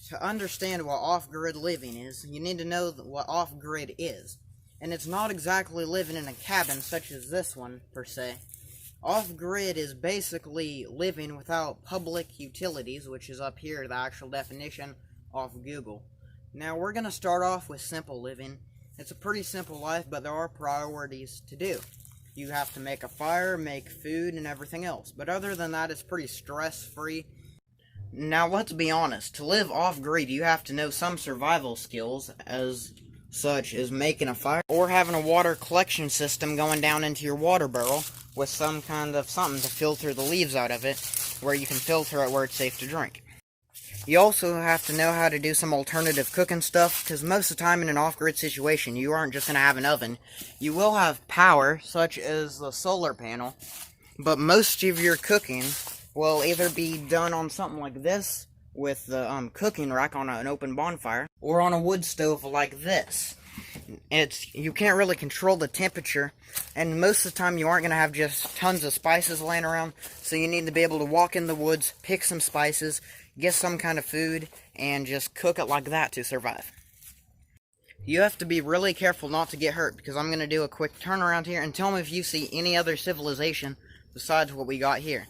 To understand what off-grid living is, you need to know what off-grid is. And it's not exactly living in a cabin such as this one, per se. Off-grid is basically living without public utilities, which is up here, the actual definition off Google. Now, we're going to start off with simple living. It's a pretty simple life, but there are priorities to do. You have to make a fire, make food, and everything else. But other than that, it's pretty stress-free. Now, let's be honest. To live off-grid, you have to know some survival skills, as such as making a fire, or having a water collection system going down into your water barrel with some kind of something to filter the leaves out of it, where you can filter it where it's safe to drink. You also have to know how to do some alternative cooking stuff, because most of the time in an off-grid situation, you aren't just going to have an oven. You will have power, such as the solar panel, but most of your cooking will either be done on something like this, with the cooking rack on an open bonfire, or on a wood stove like this. You can't really control the temperature, and most of the time you aren't going to have just tons of spices laying around, so you need to be able to walk in the woods, pick some spices, get some kind of food, and just cook it like that to survive. You have to be really careful not to get hurt, because I'm going to do a quick turnaround here, and tell me if you see any other civilization besides what we got here.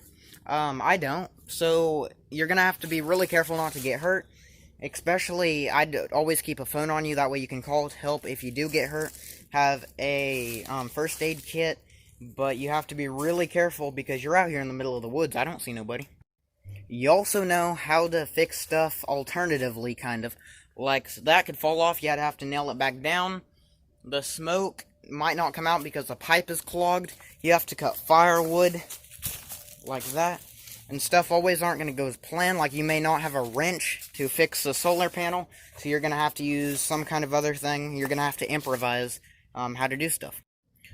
I don't, so you're going to have to be really careful not to get hurt. Especially, I'd always keep a phone on you, that way you can call help if you do get hurt. Have a first aid kit, but you have to be really careful because you're out here in the middle of the woods. I don't see nobody. You also know how to fix stuff alternatively, kind of. Like, that could fall off, you'd have to nail it back down. The smoke might not come out because the pipe is clogged. You have to cut firewood like that. And stuff always aren't going to go as planned. Like, you may not have a wrench to fix the solar panel, so you're going to have to use some kind of other thing. You're going to have to improvise how to do stuff.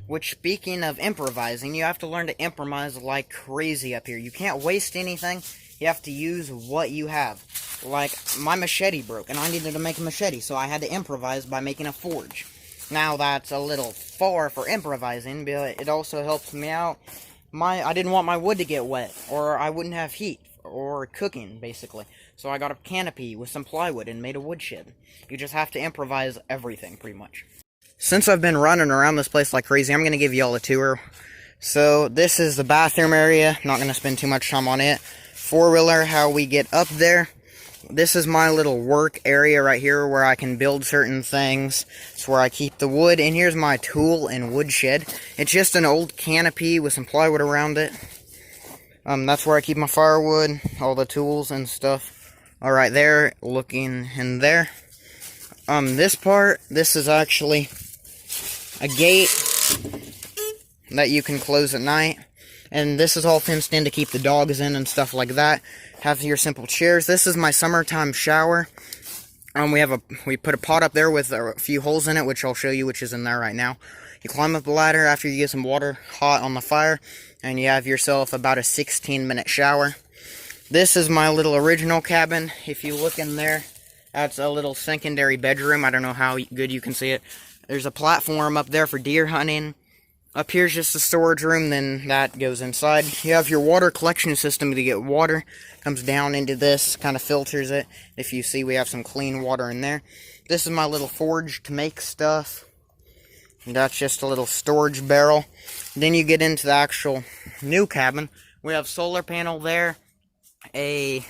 Which, speaking of improvising, you have to learn to improvise like crazy up here. You can't waste anything. You have to use what you have. Like, my machete broke, and I needed to make a machete, so I had to improvise by making a forge. Now, that's a little far for improvising, but it also helps me out. I didn't want my wood to get wet, or I wouldn't have heat, or cooking, basically. So I got a canopy with some plywood and made a woodshed. You just have to improvise everything, pretty much. Since I've been running around this place like crazy, I'm going to give y'all a tour. So, this is the bathroom area. Not going to spend too much time on it. Four-wheeler, how we get up there. This is my little work area right here where I can build certain things. It's where I keep the wood. And here's my tool and woodshed. It's just an old canopy with some plywood around it. That's where I keep my firewood, all the tools and stuff. Alright, there, looking in there. This part, this is actually a gate that you can close at night. And this is all fenced in to keep the dogs in and stuff like that. Have your simple chairs. This is my summertime shower. We put a pot up there with a few holes in it, which I'll show you, which is in there right now. You climb up the ladder after you get some water hot on the fire, and you have yourself about a 16-minute shower. This is my little original cabin. If you look in there, that's a little secondary bedroom. I don't know how good you can see it. There's a platform up there for deer hunting. Up here's just the storage room, then that goes inside. You have your water collection system to get water. Comes down into this, kind of filters it. If you see, we have some clean water in there. This is my little forge to make stuff. That's just a little storage barrel. Then you get into the actual new cabin. We have solar panel there. The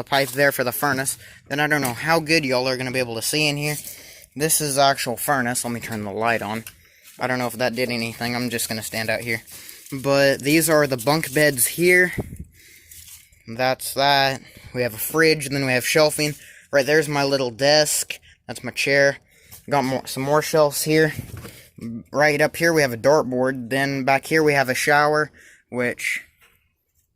pipe there for the furnace. Then I don't know how good y'all are going to be able to see in here. This is the actual furnace. Let me turn the light on. I don't know if that did anything. I'm just going to stand out here. But these are the bunk beds here. That's that. We have a fridge, and then we have shelving. Right there's my little desk. That's my chair. Got some more shelves here. Right up here we have a dartboard. Then back here we have a shower, which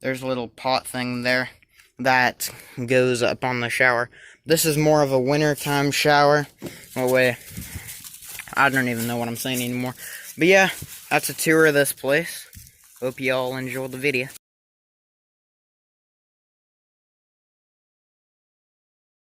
there's a little pot thing there that goes up on the shower. This is more of a wintertime shower. Oh wait. I don't even know what I'm saying anymore. But yeah, that's a tour of this place. Hope y'all enjoyed the video.